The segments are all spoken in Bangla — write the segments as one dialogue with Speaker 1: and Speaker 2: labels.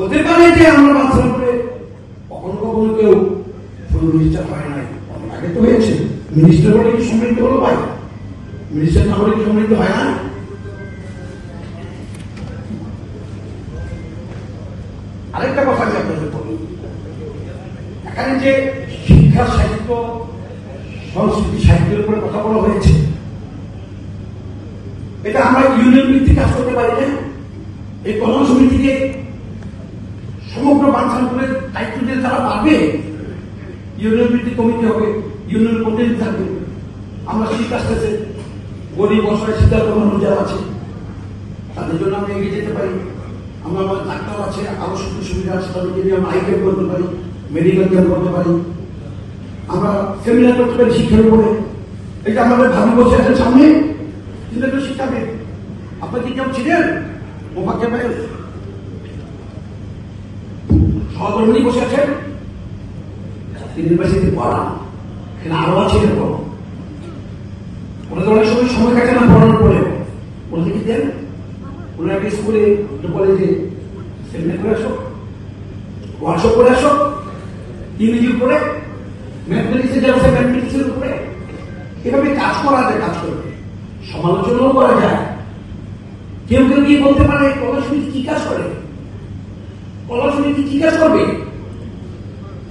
Speaker 1: হতে পারে যে আমরা বাচ্চার উপরে কখনো কখনো কেউ মিনিস্টার হয় নাই, আগে তো হয়েছে। মিনিস্টার বলে কি সম্মিলিত হলো ভাই? মিনিস্টার না হলে কি সম্মিলিত হয় না? আরেকটা কথা আমি আপনাদের বলি, এখানে যে শিক্ষা, সাহিত্য, সংস্কৃতি, সাহিত্যের উপরে কথা বলা হয়েছে, এটা আমরা ইউনিয়ন ভিত্তিক কাজ করতে পারি না? এই কল্যাণ সমিতিকে সমগ্র বাঞ্ছানপুরের দায়িত্ব দিয়ে তারা পারবে? ইউনিয়ন ভিত্তিক কমিটি হবে, ইউনিয়ন প্রতিনিধি থাকবে। আমরা শীত আসতেছে, গরিব অসহায় শীতার কোনো যারা আছে তাদের জন্য আমরা এগিয়ে যেতে পারি। আমরা আমাদের ডাক্তার আছে, আরো সুযোগ সুবিধা আছে, তাদেরকে নিয়ে আমরা আই ক্যাম্প করতে পারি, মেডিকেল ক্যাম্প করতে পারি, আমরা সেমিনার করতে পারি শিক্ষার উপরে। এই যে আমাদের ভাবি বসে আছেন সামনে, তিনি তো শিক্ষাবিদ। আপনার কি কেউ ছিলেন মোফাক্কের ভাই? সহধর্মিনী বসে আছেন, তিনি ইউনিভার্সিটি পড়ান, এখানে আরো আছে এরকম। ওনাদের অনেক সময় কাটে না পড়ানোর পরে, ওনাদের কি দেন? ওনারা একটা স্কুলে কলেজে সেমিনার করে আসো, ওয়ার্কশপ করে আসো, ইংরেজি উপরে, ম্যাথমেটিক্সের যা আছে ম্যাথমেটিক্সের উপরে। এভাবে কাজ করা যায়, কাজ করবে, সমালোচনাও করা যায়। কেউ কেউ কি বলতে পারে কলেজ সমিতি কি কাজ করে, কলেজ সমিতি কি কাজ করবে?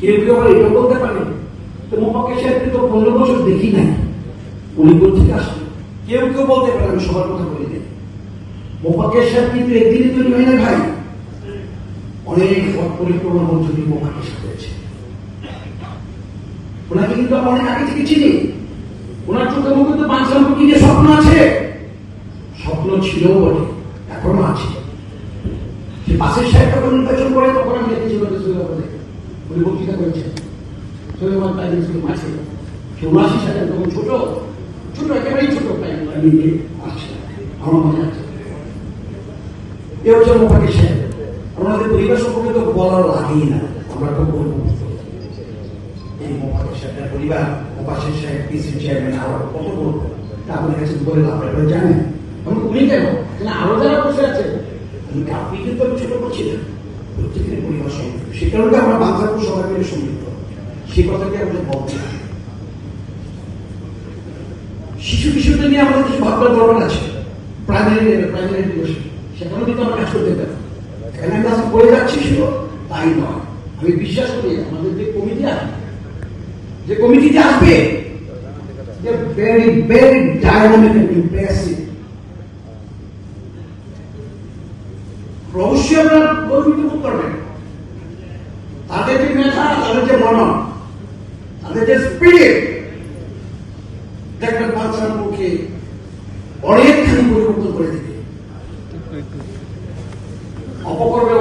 Speaker 1: কেউ কেউ আবার এটাও বলতে পারে তো মোফাক্কের সাহেবকে তো 15 বছর দেখি নাই, উনি কোন থেকে আসবে? কেউ কেউ বলতে পারে, আমি সবার কথা বলি না। মোফাক্কের সাহেব কিন্তু একদিনে তৈরি হয় না ভাই, অনেক পথ পরিক্রমার মধ্য দিয়ে মোফাক্কের সাহেব হয়েছে। ওনাকে কিন্তু আমরা অনেক আগে থেকে চিনি। ওনার চোখে মুখে তো বাঞ্ছানপুর কি নিয়ে স্বপ্ন আছে, স্বপ্ন ছিল বটে, এখনো আছে। সে বাসের সাহেব যখন নির্বাচন করে তখন আমি দেখেছি উনি বক্তৃতা করেছেন সৈয়দ প্রাইমারি স্কুল মাঝে ৭৯ সালে, তখন ছোট ছোট, একেবারেই ছোট প্রাইমারি আসছে, আমার মনে আছে। এ হচ্ছে মোফাক্কের সাহেব। আমাদের পরিবার সম্পর্কে তো বলার লাগেই না, আমরা তো বলবো এই মোফাক্কের সাহেবের পরিবার, মোফাক্কের সাহেব, পিসি চেয়ারম্যান, আরো কত বলবো, তা আমাদের কাছে বলে লাভ, আপনারা জানেন। উনি কেন, আরো যারা বসে আছে, আপনি কিন্তু আমি ছোট করছি না, প্রত্যেকের পরিবার সম্পর্ক। সে কারণে আমরা বাঞ্ছানপুর সবাই মিলে সমৃদ্ধ, সে কথাকে আমাদের বলতে হয়। শিশু কিশোরদের নিয়ে আমাদের কিছু ভাবনার দরকার আছে, প্রাইমারি এডুকেশন, সেখানেও কিন্তু আমরা কাজ করতে পারি। এখানে আমি আজকে পড়ে যাচ্ছি শুধু তাই নয়, আমি বিশ্বাস করি আমাদের যে কমিটি আসবে, যে কমিটিতে আসবে, যে very very dynamic and impressive, অবশ্যই আপনার গর্বিত বোধ করবেন। তাদের যে মেধা, তাদের যে মনন, তাদের যে স্পিরিট, দেখবেন বাঞ্ছানপুরকে অনেকখানি পরিবর্তন করে দিবে। অপকর্মে